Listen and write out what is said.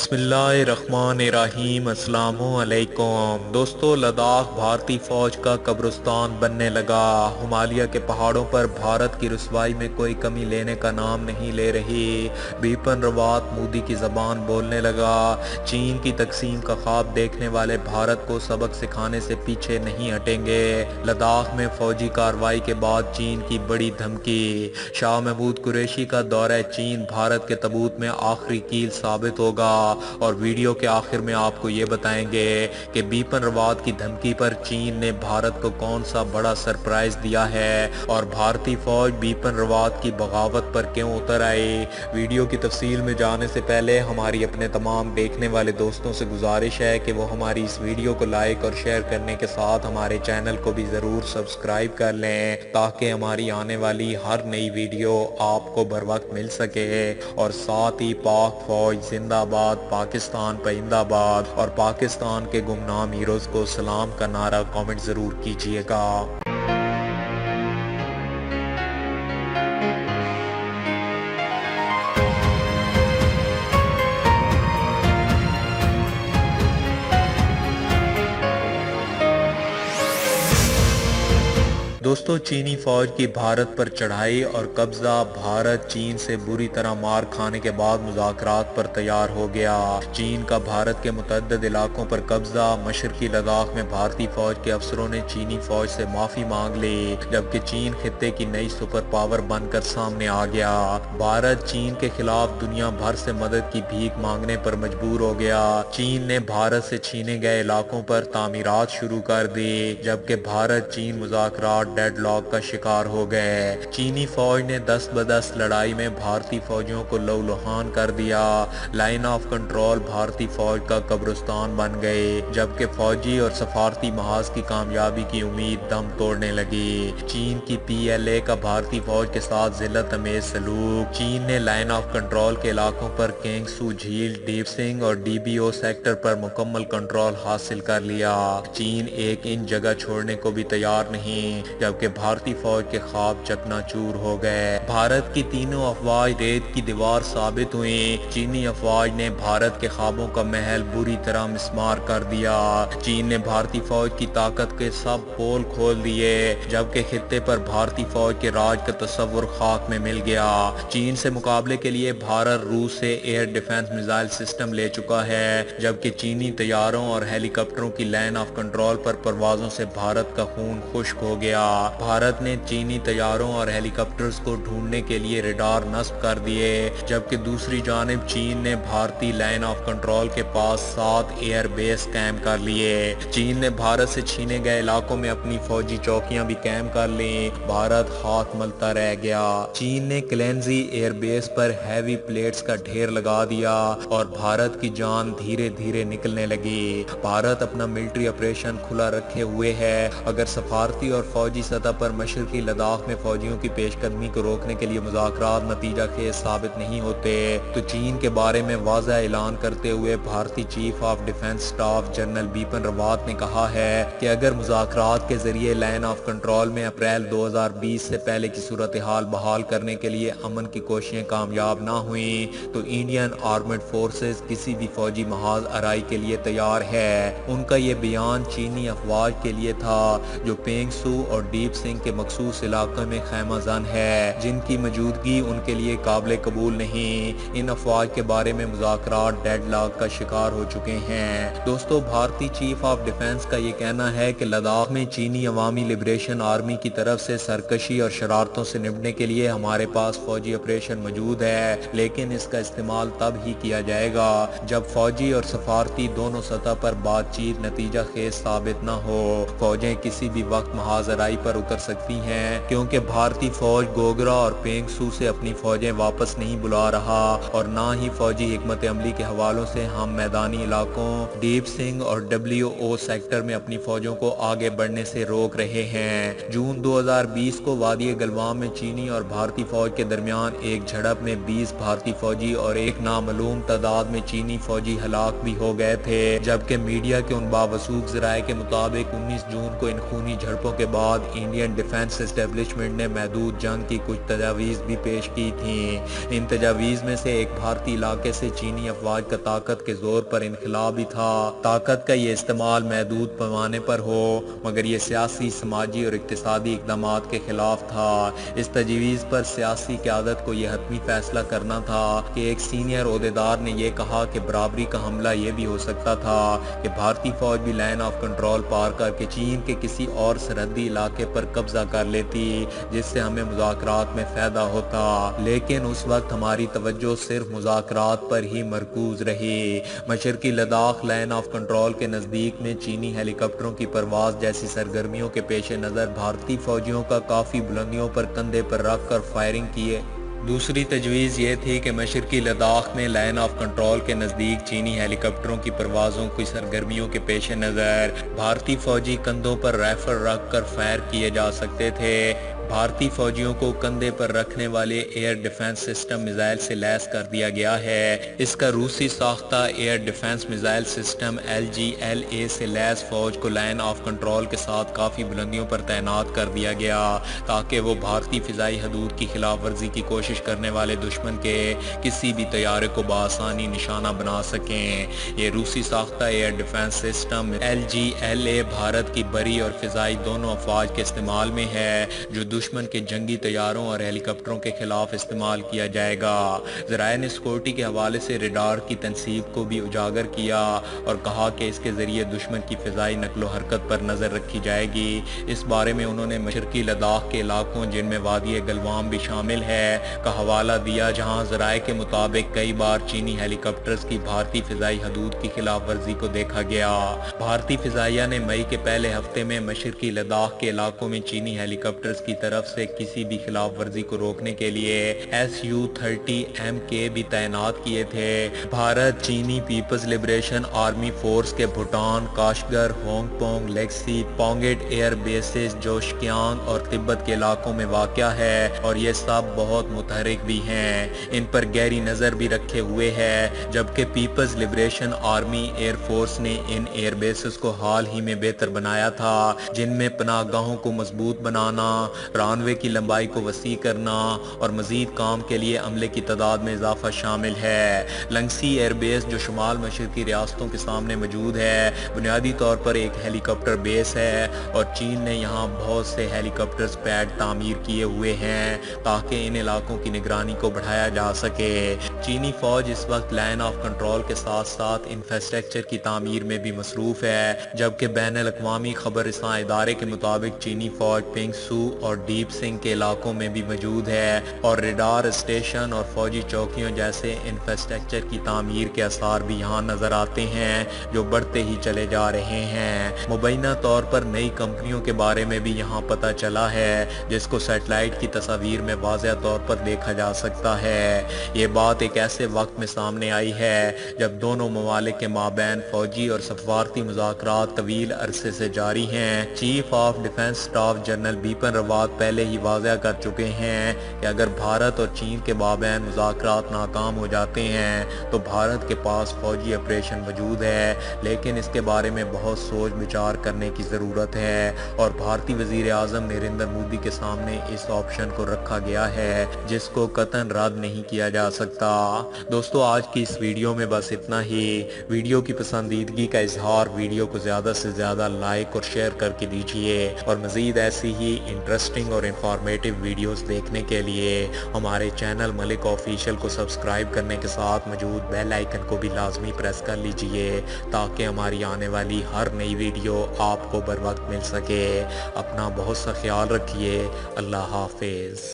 बिस्मिल्लाहिर्रहमानिर्रहीम। अस्सलामु अलैकुम दोस्तों, लद्दाख भारतीय फौज का कब्रिस्तान बनने लगा। हिमालय के पहाड़ों पर भारत की रुसवाई में कोई कमी लेने का नाम नहीं ले रही। बिपिन रावत मोदी की ज़बान बोलने लगा। चीन की तकसीम का ख्वाब देखने वाले भारत को सबक सिखाने से पीछे नहीं हटेंगे। लद्दाख में फौजी कार्रवाई के बाद चीन की बड़ी धमकी। शाह महमूद कुरैशी का दौरा चीन भारत के तबूत में आखिरी कील साबित होगा। और वीडियो के आखिर में आपको ये बताएंगे कि बिपिन रावत की धमकी पर चीन ने भारत को कौन सा बड़ा सरप्राइज दिया है और भारतीय फौज बिपिन रावत की बगावत पर क्यों उतर आई। वीडियो की तफसील में जाने से पहले हमारी अपने तमाम देखने वाले दोस्तों से गुजारिश है कि वो हमारी इस वीडियो को लाइक और शेयर करने के साथ हमारे चैनल को भी ज़रूर सब्सक्राइब कर लें, ताकि हमारी आने वाली हर नई वीडियो आपको बर वक्त मिल सके। और साथ ही पाक फौज जिंदाबाद, पाकिस्तान परिंदाबाद और पाकिस्तान के गुमनाम हीरोज़ को सलाम का नारा कमेंट ज़रूर कीजिएगा। दोस्तों, चीनी फौज की भारत पर चढ़ाई और कब्जा। भारत चीन से बुरी तरह मार खाने के बाद मुज़ाकरात पर तैयार हो गया। चीन का भारत के मुतअद्दिद इलाकों पर कब्जा। मशरकी लद्दाख में भारतीय फौज के अफसरों ने चीनी फौज से माफी मांग ली, जबकि चीन खित्ते की नई सुपर पावर बनकर सामने आ गया। भारत चीन के खिलाफ दुनिया भर से मदद की भीख मांगने पर मजबूर हो गया। चीन ने भारत से छीने गए इलाकों पर तामीरात शुरू कर दी, जबकि भारत चीन मुज़ाकरात डेडलॉक का शिकार हो गए। चीनी फौज ने 10-10 लड़ाई में भारतीय फौजियों को लहूलुहान कर दिया। लाइन ऑफ कंट्रोल भारतीय फौज का कब्रिस्तान बन गए, जबकि फौजी और सफारती महाज की कामयाबी की उम्मीद दम तोड़ने लगी। चीन की PLA का भारतीय फौज के साथ जिल्लत अमेज सलूक। चीन ने लाइन ऑफ कंट्रोल के इलाकों पर केंगसू झील, डीप सिंह और DBO सेक्टर पर मुकम्मल कंट्रोल हासिल कर लिया। चीन एक इंच जगह छोड़ने को भी तैयार नहीं, जबकि भारतीय फौज के ख्वाब चकनाचूर हो गए। भारत की तीनों अफवाज रेत की दीवार साबित हुई। चीनी अफवाज ने भारत के ख्वाबों का महल बुरी तरह मिस्मार कर दिया। चीन ने भारतीय फौज की ताकत के सब पोल खोल दिए, जबकि खित्ते पर भारतीय फौज के राज का तस्वुर खाक में मिल गया। चीन से मुकाबले के लिए भारत रूस से एयर डिफेंस मिसाइल सिस्टम ले चुका है, जबकि चीनी तैयारों और हेलीकॉप्टरों की लाइन ऑफ कंट्रोल पर परवाजों से भारत का खून खुश्क हो गया। भारत ने चीनी तैयारों और हेलीकॉप्टर्स को ढूंढने के लिए रडार नस्ब कर दिए, जबकि दूसरी जानिब चीन ने भारतीय लाइन ऑफ कंट्रोल के पास 7 एयर बेस कैम कर लिए। चीन ने भारत से छीने गए इलाकों में अपनी फौजी चौकियां भी कैम कर ली। भारत हाथ मलता रह गया। चीन ने क्लेंजी एयर बेस पर हैवी प्लेट्स का ढेर लगा दिया और भारत की जान धीरे धीरे निकलने लगी। भारत अपना मिलिट्री ऑपरेशन खुला रखे हुए है। अगर सफारती और फौजी सतह पर मशरकी लद्दाख में फौजियों की पेशकदमी को रोकने के लिए मुज़ाकरात नतीजा खेज साबित नहीं होते, तो चीन के बारे में वाज़ह ऐलान करते हुए भारतीय chief of defence staff general Bipin Rawat ने कहा है कि अगर मुज़ाकरात के जरिए लाइन ऑफ कंट्रोल में अप्रैल 2020 से पहले की सूरत हाल बहाल करने के लिए अमन की कोशिशें कामयाब ना हुई, तो इंडियन आर्मड फोर्सेस किसी भी फौजी महाज अराई के लिए तैयार है। उनका ये बयान चीनी अफवाज के लिए था, जो पेंगसू और डीप सिंह के मखसूस इलाकों में खैमाजान है, जिनकी मौजूदगी उनके लिए काबिल कबूल नहीं। इन अफवाज के बारे में मुज़ाकरात डेडलॉक का शिकार हो चुके हैं। दोस्तों, भारतीय चीफ ऑफ डिफेंस का ये कहना है कि लद्दाख में चीनी अवामी लिबरेशन आर्मी की तरफ से सरकशी और शरारतों से निपटने के लिए हमारे पास फौजी ऑपरेशन मौजूद है, लेकिन इसका इस्तेमाल तब ही किया जाएगा जब फौजी और सफारती दोनों सतह पर बातचीत नतीजा खेज साबित न हो। फौजें किसी भी वक्त महाजराई पर उतर सकती हैं, क्योंकि भारतीय फौज गोगरा और पेंगसू से अपनी फौजें वापस नहीं बुला रहा और ना ही फौजी हिकमत अमली के हवालों से हम मैदानी इलाकों डीप सिंह और WO सेक्टर में अपनी फौजों को आगे बढ़ने से रोक रहे हैं। जून 2020 को वादी गलवान में चीनी और भारतीय फौज के दरमियान एक झड़प में 20 भारतीय फौजी और एक नामालूम तादाद में चीनी फौजी हलाक भी हो गए थे, जबकि मीडिया के उन बावसूख जराये के मुताबिक 19 जून को इन खूनी झड़पों के बाद बाद इंडियन डिफेंस एस्टेब्लिशमेंट ने महदूद जंग की कुछ तजावीज़ भी पेश की थीं। इन तजावीज़ में से एक भारतीय इलाके से चीनी अफवाज का ताकत के जोर पर इनखिला भी था। ताकत का ये इस्तेमाल महदूद पैमाने पर हो, मगर ये सियासी, समाजी और इक्तिसादी इक़दामात के खिलाफ था। इस तजवीज़ पर सियासी क़यादत को यह हतमी फैसला करना था कि एक सीनियर ओहदेदार ने यह कहा कि बराबरी का हमला यह भी हो सकता था कि भारतीय फौज भी लाइन ऑफ कंट्रोल पार करके चीन के किसी और सरहदी इलाके पर कब्जा कर लेती, जिससे हमें मुज़ाकरात में फ़ायदा होता। लेकिन उस वक्त हमारी तवज्जो सिर्फ मुज़ाकरात पर ही मरकूज रही। मशरकी लद्दाख लाइन ऑफ कंट्रोल के नज़दीक में चीनी हेलीकॉप्टरों की परवाज़ जैसी सरगर्मियों के पेश नज़र भारतीय फौजियों का काफ़ी बुलंदियों पर कंधे पर रख कर फायरिंग किए। दूसरी तजवीज़ ये थी कि मशरकी लद्दाख में लाइन ऑफ कंट्रोल के नज़दीक चीनी हेलीकॉप्टरों की परवाज़ों की सरगर्मियों के पेश नज़र भारतीय फौजी कंधों पर राइफल रख कर फायर किए जा सकते थे। भारतीय फौजियों को कंधे पर रखने वाले एयर डिफेंस सिस्टम मिसाइल से लैस कर दिया गया है। इसका रूसी साख्ता air defence missile system LGLA से लैस फौज को लाइन ऑफ कंट्रोल के साथ काफ़ी बुलंदियों पर तैनात कर दिया गया ताकि वो भारतीय फ़िज़ाई हदूद की खिलाफ वर्जी की कोशिश करने वाले दुश्मन के किसी भी तैयारे को बआसानी निशाना बना सकें। ये रूसी साख्ता air defence system LGLA Bharat की बरी और फ़िज़ाई दोनों अफवाज के इस्तेमाल में है, जो दुश्मन के जंगी तैयारों और हेलीकॉप्टरों के खिलाफ इस्तेमाल किया जाएगा। ज़राए ने सिक्योरिटी के हवाले से रडार की तनसीब को भी उजागर किया और कहा कि इसके ज़रिए दुश्मन की फ़िज़ाई नकलो हरकत पर नज़र रखी जाएगी। इस बारे में उन्होंने मशरकी लद्दाख के इलाकों, जिनमें वादी गलवान भी शामिल है, का हवाला दिया, जहाँ ज़राए के मुताबिक कई बार चीनी हेलीकॉप्टर्स की भारतीय फ़िज़ाई हदूद की खिलाफ वर्जी को देखा गया। भारतीय फ़िज़ाइया ने मई के पहले हफ्ते में मशरकी लद्दाख के इलाकों में चीनी हेलीकॉप्टर्स की तरफ से किसी भी खिलाफ वर्जी को रोकने के लिए Su-30MK भी तैनात किए थे। भारत चीनी पीपल्स लिबरेशन आर्मी फोर्स के भूटान, काशगर, होंगपोंग, लेक्सी, पोंगेट एयर बेसेस जोशक्यांग और तिब्बत के इलाकों में वाक़या है और ये सब बहुत मुतहरिक भी हैं। इन पर गहरी नज़र भी रखे हुए है, जबकि People's Liberation Army Air Force ने इन एयर बेसेस को हाल ही में बेहतर बनाया था, जिनमें पनाहगाहों को मजबूत बनाना, रानवे की लंबाई को वसी करना और मजीद काम के लिए अमले की तादाद में इजाफा शामिल है। लंगसी एयरबेस, जो शुमाल मशरकी रियासतों के सामने मौजूद है, बुनियादी तौर पर एक हेलीकॉप्टर बेस है और चीन ने यहाँ बहुत से हेलीकॉप्टर्स पैड तामीर किए हुए हैं ताकि इन इलाकों की निगरानी को बढ़ाया जा सके। चीनी फौज इस वक्त लाइन ऑफ कंट्रोल के साथ साथ इंफ्रास्ट्रक्चर की तामीर में भी मसरूफ है, जबकि बैनुल-अक़वामी खबरसां इदारे के मुताबिक चीनी फौज पिंगसू और डीप सिंह के इलाकों में भी मौजूद है और रेडार स्टेशन और फौजी चौकियों जैसे इंफ्रास्ट्रक्चर की तामीर के आसार भी यहाँ नजर आते हैं, जो बढ़ते ही चले जा रहे हैं। मुबैना तौर पर नई कंपनियों के बारे में भी यहाँ पता चला है, जिसको सैटेलाइट की तस्वीर में वाज़ेह तौर पर देखा जा सकता है। ये बात एक ऐसे वक्त में सामने आई है जब दोनों ममालिक के माबैन फौजी और सफारती मुज़ाकरात तवील अरसे से जारी हैं। Chief of defence staff general Bipin Rawat पहले ही वाज़ेह कर चुके हैं कि अगर भारत और चीन के माबैन मुज़ाकरात नाकाम हो जाते हैं तो भारत के पास फौजी ऑपरेशन मौजूद है, लेकिन इसके बारे में बहुत सोच विचार करने की ज़रूरत है और भारतीय वज़ीर आज़म नरेंद्र मोदी के सामने इस ऑप्शन को रखा गया है, जिसको कतन रद्द नहीं किया जा सकता। दोस्तों, आज की इस वीडियो में बस इतना ही। वीडियो की पसंदीदगी का इजहार वीडियो को ज़्यादा से ज़्यादा लाइक और शेयर करके दीजिए और मज़ीद ऐसी ही इंटरेस्टिंग और इंफॉर्मेटिव वीडियोस देखने के लिए हमारे चैनल मलिक ऑफिशियल को सब्सक्राइब करने के साथ मौजूद बेल आइकन को भी लाजमी प्रेस कर लीजिए ताकि हमारी आने वाली हर नई वीडियो आपको बर वक्त मिल सके। अपना बहुत सा ख्याल रखिए। अल्लाह हाफिज़।